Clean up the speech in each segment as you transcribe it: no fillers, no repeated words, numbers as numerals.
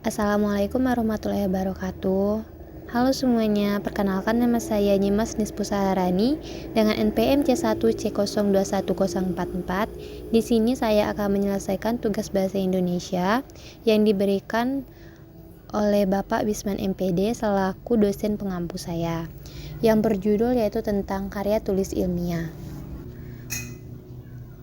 Assalamualaikum warahmatullahi wabarakatuh. Halo semuanya, perkenalkan nama saya Nyimas Nispusaharani dengan NPM C1C021044. Di sini saya akan menyelesaikan tugas bahasa Indonesia yang diberikan oleh Bapak Wisman MPD selaku dosen pengampu saya, yang berjudul yaitu tentang karya tulis ilmiah.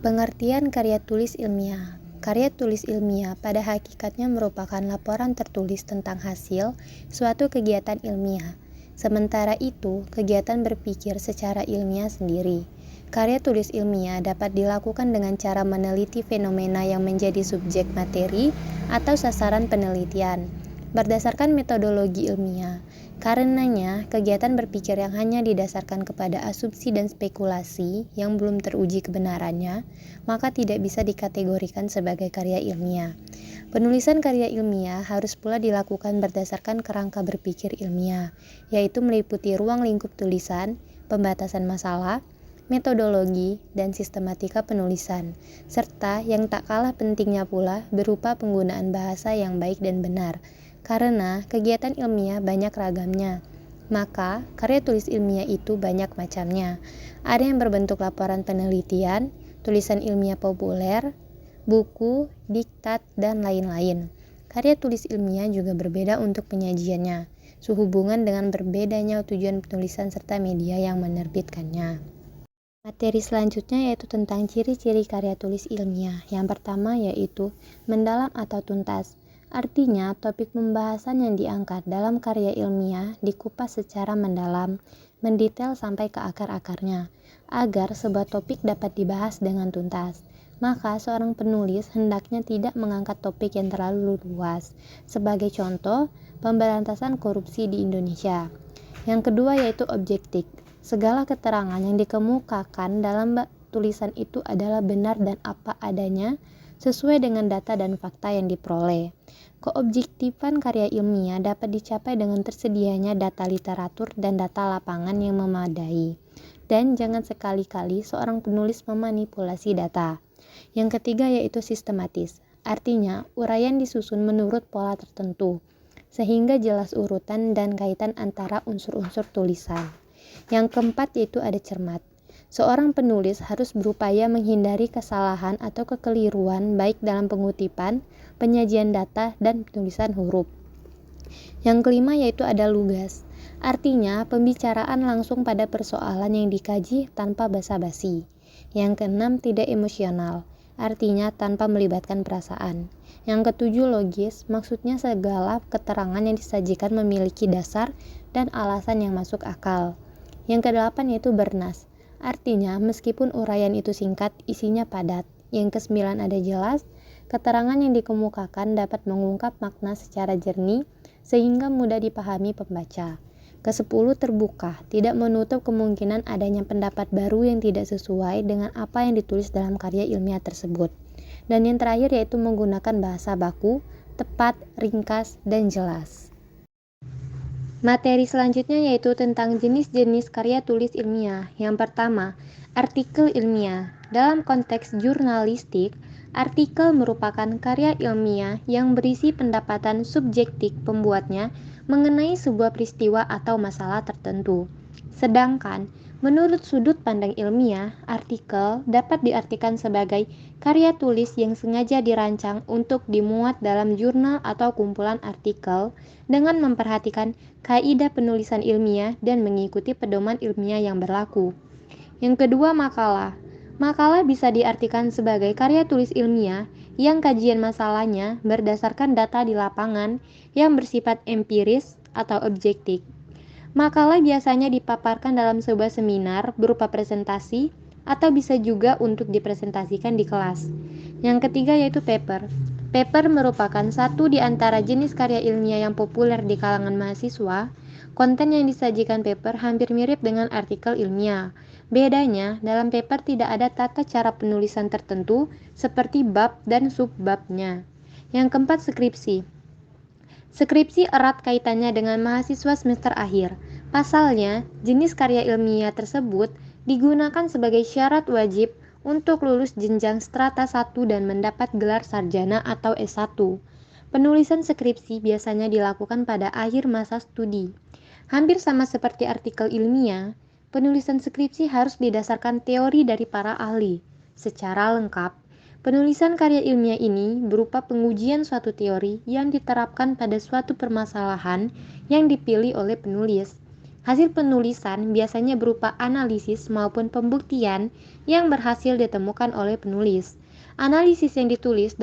Pengertian karya tulis ilmiah. Karya tulis ilmiah pada hakikatnya merupakan laporan tertulis tentang hasil suatu kegiatan ilmiah. Sementara itu, kegiatan berpikir secara ilmiah sendiri. Karya tulis ilmiah dapat dilakukan dengan cara meneliti fenomena yang menjadi subjek materi atau sasaran penelitian, berdasarkan metodologi ilmiah. Karenanya, kegiatan berpikir yang hanya didasarkan kepada asumsi dan spekulasi yang belum teruji kebenarannya, maka tidak bisa dikategorikan sebagai karya ilmiah. Penulisan karya ilmiah harus pula dilakukan berdasarkan kerangka berpikir ilmiah, yaitu meliputi ruang lingkup tulisan, pembatasan masalah, metodologi, dan sistematika penulisan, serta yang tak kalah pentingnya pula berupa penggunaan bahasa yang baik dan benar. Karena kegiatan ilmiah banyak ragamnya, maka karya tulis ilmiah itu banyak macamnya. Ada yang berbentuk laporan penelitian, tulisan ilmiah populer, buku, diktat, dan lain-lain. Karya tulis ilmiah juga berbeda untuk penyajiannya, sehubungan dengan berbedanya tujuan penulisan serta media yang menerbitkannya. Materi selanjutnya yaitu tentang ciri-ciri karya tulis ilmiah. Yang pertama yaitu mendalam atau tuntas. Artinya, topik pembahasan yang diangkat dalam karya ilmiah dikupas secara mendalam, mendetail sampai ke akar-akarnya, agar sebuah topik dapat dibahas dengan tuntas. Maka, seorang penulis hendaknya tidak mengangkat topik yang terlalu luas. Sebagai contoh, pemberantasan korupsi di Indonesia. Yang kedua yaitu objektif. Segala keterangan yang dikemukakan dalam tulisan itu adalah benar dan apa adanya, sesuai dengan data dan fakta yang diperoleh. Keobjektifan karya ilmiah dapat dicapai dengan tersedianya data literatur dan data lapangan yang memadai. Dan jangan sekali-kali seorang penulis memanipulasi data. Yang ketiga yaitu sistematis. Artinya, uraian disusun menurut pola tertentu, sehingga jelas urutan dan kaitan antara unsur-unsur tulisan. Yang keempat yaitu ada cermat. Seorang penulis harus berupaya menghindari kesalahan atau kekeliruan baik dalam pengutipan, penyajian data, dan penulisan huruf. Yang kelima yaitu ada lugas. Artinya, pembicaraan langsung pada persoalan yang dikaji tanpa basa-basi. Yang keenam tidak emosional. Artinya tanpa melibatkan perasaan. Yang ketujuh logis, maksudnya segala keterangan yang disajikan memiliki dasar dan alasan yang masuk akal. Yang kedelapan yaitu bernas. Artinya, meskipun uraian itu singkat, isinya padat. Yang kesembilan ada jelas, keterangan yang dikemukakan dapat mengungkap makna secara jernih, sehingga mudah dipahami pembaca. Kesepuluh terbuka, tidak menutup kemungkinan adanya pendapat baru yang tidak sesuai dengan apa yang ditulis dalam karya ilmiah tersebut. Dan yang terakhir yaitu menggunakan bahasa baku, tepat, ringkas, dan jelas. Materi selanjutnya yaitu tentang jenis-jenis karya tulis ilmiah. Yang pertama, artikel ilmiah. Dalam konteks jurnalistik, artikel merupakan karya ilmiah yang berisi pendapatan subjektif pembuatnya mengenai sebuah peristiwa atau masalah tertentu. Sedangkan, menurut sudut pandang ilmiah, artikel dapat diartikan sebagai karya tulis yang sengaja dirancang untuk dimuat dalam jurnal atau kumpulan artikel dengan memperhatikan kaidah penulisan ilmiah dan mengikuti pedoman ilmiah yang berlaku. Yang kedua, makalah. Makalah bisa diartikan sebagai karya tulis ilmiah yang kajian masalahnya berdasarkan data di lapangan yang bersifat empiris atau objektif. Makalah biasanya dipaparkan dalam sebuah seminar berupa presentasi atau bisa juga untuk dipresentasikan di kelas. Yang ketiga yaitu paper. Paper merupakan satu di antara jenis karya ilmiah yang populer di kalangan mahasiswa. Konten yang disajikan paper hampir mirip dengan artikel ilmiah. Bedanya, dalam paper tidak ada tata cara penulisan tertentu seperti bab dan subbabnya. Yang keempat, skripsi. Skripsi erat kaitannya dengan mahasiswa semester akhir. Pasalnya, jenis karya ilmiah tersebut digunakan sebagai syarat wajib untuk lulus jenjang strata 1 dan mendapat gelar sarjana atau S1. Penulisan skripsi biasanya dilakukan pada akhir masa studi. Hampir sama seperti artikel ilmiah, penulisan skripsi harus didasarkan teori dari para ahli. Secara lengkap, penulisan karya ilmiah ini berupa pengujian suatu teori yang diterapkan pada suatu permasalahan yang dipilih oleh penulis. Hasil penulisan biasanya berupa analisis maupun pembuktian yang berhasil ditemukan oleh penulis. Analisis yang ditulis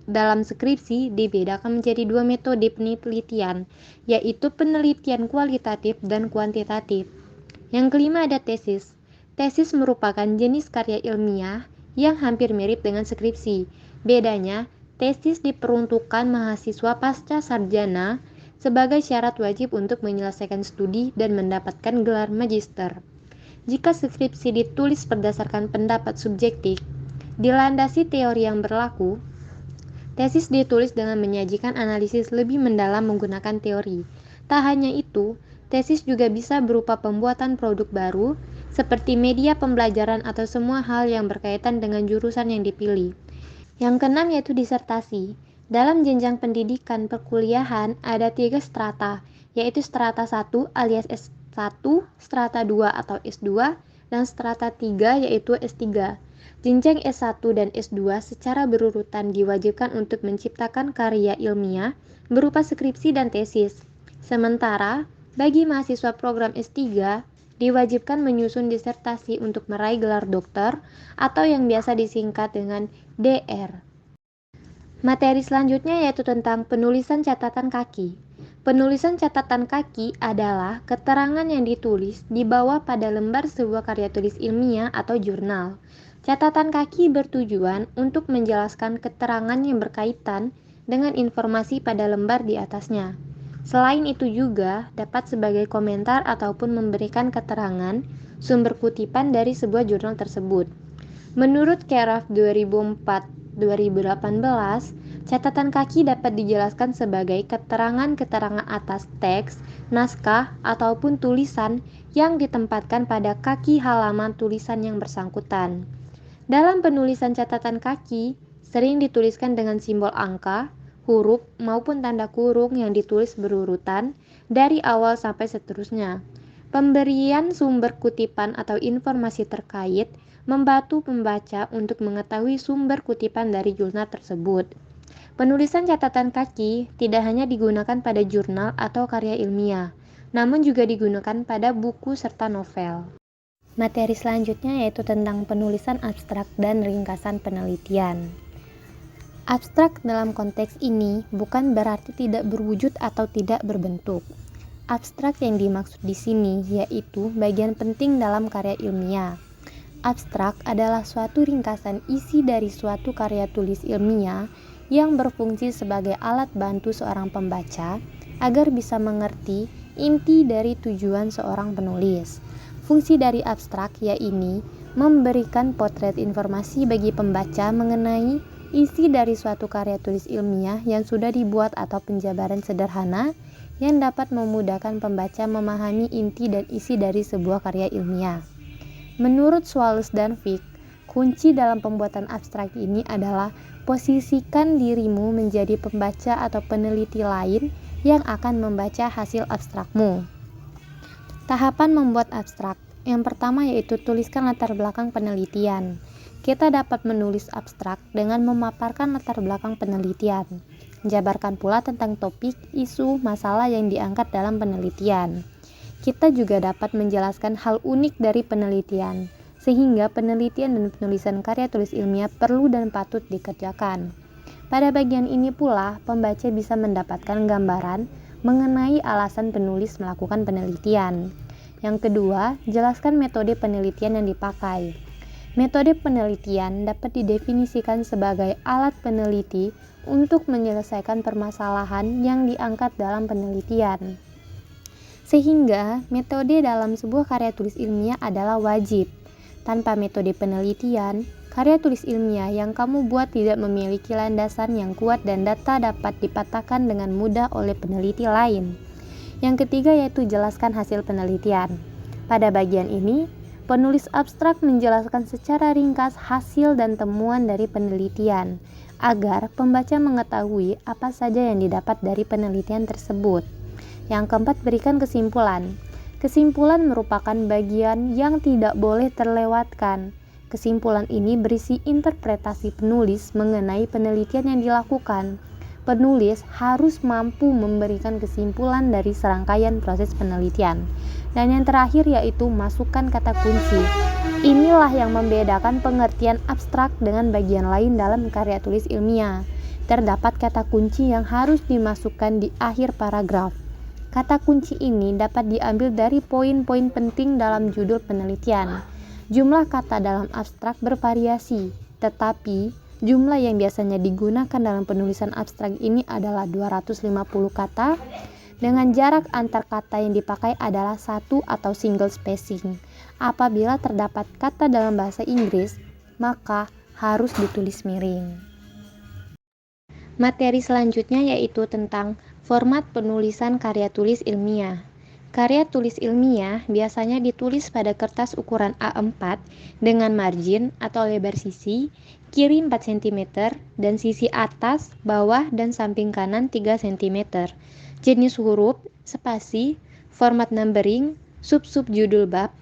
dalam skripsi dibedakan menjadi dua metode penelitian, yaitu penelitian kualitatif dan kuantitatif. Yang kelima ada tesis. Tesis merupakan jenis karya ilmiah yang hampir mirip dengan skripsi. Bedanya, tesis diperuntukkan mahasiswa pasca sarjana sebagai syarat wajib untuk menyelesaikan studi dan mendapatkan gelar magister. Jika skripsi ditulis berdasarkan pendapat subjektif, dilandasi teori yang berlaku, tesis ditulis dengan menyajikan analisis lebih mendalam menggunakan teori. Tak hanya itu, tesis juga bisa berupa pembuatan produk baru, seperti media pembelajaran atau semua hal yang berkaitan dengan jurusan yang dipilih. Yang keenam yaitu disertasi. Dalam jenjang pendidikan perkuliahan ada 3 strata, yaitu strata 1 alias S1, strata 2 atau S2, dan strata 3 yaitu S3. Jenjang S1 dan S2 secara berurutan diwajibkan untuk menciptakan karya ilmiah berupa skripsi dan tesis. Sementara, bagi mahasiswa program S3, diwajibkan menyusun disertasi untuk meraih gelar doktor atau yang biasa disingkat dengan DR. Materi selanjutnya yaitu tentang penulisan catatan kaki. Penulisan catatan kaki adalah keterangan yang ditulis di bawah pada lembar sebuah karya tulis ilmiah atau jurnal. Catatan kaki bertujuan untuk menjelaskan keterangan yang berkaitan dengan informasi pada lembar di atasnya. Selain itu juga dapat sebagai komentar ataupun memberikan keterangan sumber kutipan dari sebuah jurnal tersebut. Menurut Keraf 2004-2018, catatan kaki dapat dijelaskan sebagai keterangan-keterangan atas teks, naskah, ataupun tulisan yang ditempatkan pada kaki halaman tulisan yang bersangkutan. Dalam penulisan catatan kaki, sering dituliskan dengan simbol angka, huruf, maupun tanda kurung yang ditulis berurutan dari awal sampai seterusnya. Pemberian sumber kutipan atau informasi terkait membantu pembaca untuk mengetahui sumber kutipan dari jurnal tersebut. Penulisan catatan kaki tidak hanya digunakan pada jurnal atau karya ilmiah, namun juga digunakan pada buku serta novel. Materi selanjutnya yaitu tentang penulisan abstrak dan ringkasan penelitian. Abstrak dalam konteks ini bukan berarti tidak berwujud atau tidak berbentuk. Abstrak yang dimaksud di sini yaitu bagian penting dalam karya ilmiah. Abstrak adalah suatu ringkasan isi dari suatu karya tulis ilmiah yang berfungsi sebagai alat bantu seorang pembaca agar bisa mengerti inti dari tujuan seorang penulis. Fungsi dari abstrak yaitu memberikan potret informasi bagi pembaca mengenai isi dari suatu karya tulis ilmiah yang sudah dibuat atau penjabaran sederhana yang dapat memudahkan pembaca memahami inti dan isi dari sebuah karya ilmiah. Menurut Swallows dan Fick, kunci dalam pembuatan abstrak ini adalah posisikan dirimu menjadi pembaca atau peneliti lain yang akan membaca hasil abstrakmu. Tahapan membuat abstrak. Yang pertama yaitu tuliskan latar belakang penelitian. Kita dapat menulis abstrak dengan memaparkan latar belakang penelitian. Jabarkan pula tentang topik, isu, masalah yang diangkat dalam penelitian. Kita juga dapat menjelaskan hal unik dari penelitian, sehingga penelitian dan penulisan karya tulis ilmiah perlu dan patut dikerjakan. Pada bagian ini pula, pembaca bisa mendapatkan gambaran mengenai alasan penulis melakukan penelitian. Yang kedua, jelaskan metode penelitian yang dipakai. Metode penelitian dapat didefinisikan sebagai alat peneliti untuk menyelesaikan permasalahan yang diangkat dalam penelitian. Sehingga, metode dalam sebuah karya tulis ilmiah adalah wajib. Tanpa metode penelitian, karya tulis ilmiah yang kamu buat tidak memiliki landasan yang kuat dan data dapat dipatahkan dengan mudah oleh peneliti lain. Yang ketiga yaitu jelaskan hasil penelitian. Pada bagian ini, penulis abstrak menjelaskan secara ringkas hasil dan temuan dari penelitian agar pembaca mengetahui apa saja yang didapat dari penelitian tersebut. Yang keempat, berikan kesimpulan. Kesimpulan merupakan bagian yang tidak boleh terlewatkan. Kesimpulan ini berisi interpretasi penulis mengenai penelitian yang dilakukan. Penulis harus mampu memberikan kesimpulan dari serangkaian proses penelitian. Dan yang terakhir yaitu masukkan kata kunci. Inilah yang membedakan pengertian abstrak dengan bagian lain dalam karya tulis ilmiah. Terdapat kata kunci yang harus dimasukkan di akhir paragraf. Kata kunci ini dapat diambil dari poin-poin penting dalam judul penelitian. Jumlah kata dalam abstrak bervariasi, tetapi jumlah yang biasanya digunakan dalam penulisan abstrak ini adalah 250 kata, dengan jarak antar kata yang dipakai adalah satu atau single spacing. Apabila terdapat kata dalam bahasa Inggris, maka harus ditulis miring. Materi selanjutnya yaitu tentang format penulisan karya tulis ilmiah. Karya tulis ilmiah biasanya ditulis pada kertas ukuran A4 dengan margin atau lebar sisi, kiri 4 cm dan sisi atas, bawah, dan samping kanan 3 cm. Jenis huruf, spasi, format numbering, sub-sub judul bab,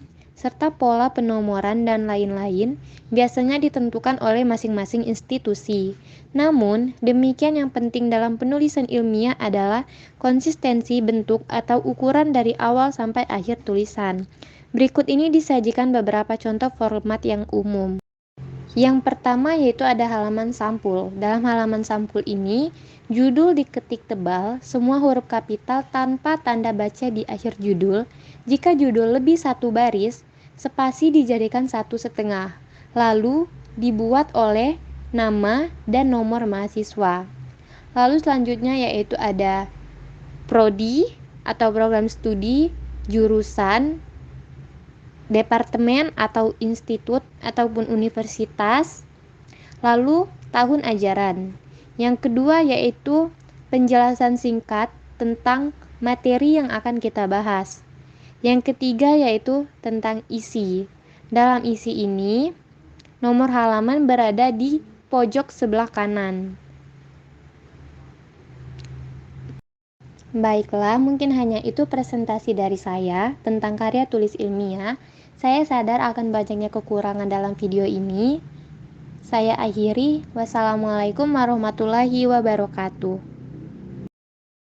serta pola penomoran dan lain-lain biasanya ditentukan oleh masing-masing institusi. Namun, demikian yang penting dalam penulisan ilmiah adalah konsistensi bentuk atau ukuran dari awal sampai akhir tulisan. Berikut ini disajikan beberapa contoh format yang umum. Yang pertama yaitu ada halaman sampul. Dalam halaman sampul ini, judul diketik tebal, semua huruf kapital tanpa tanda baca di akhir judul. Jika judul lebih satu baris, spasi dijadikan 1,5, lalu dibuat oleh nama dan nomor mahasiswa. Lalu selanjutnya yaitu ada prodi atau program studi, jurusan, departemen atau institut ataupun universitas, lalu tahun ajaran. Yang kedua yaitu penjelasan singkat tentang materi yang akan kita bahas. Yang ketiga yaitu tentang isi. Dalam isi ini, nomor halaman berada di pojok sebelah kanan. Baiklah, mungkin hanya itu presentasi dari saya tentang karya tulis ilmiah. Saya sadar akan banyaknya kekurangan dalam video ini. Saya akhiri. Wassalamualaikum warahmatullahi wabarakatuh.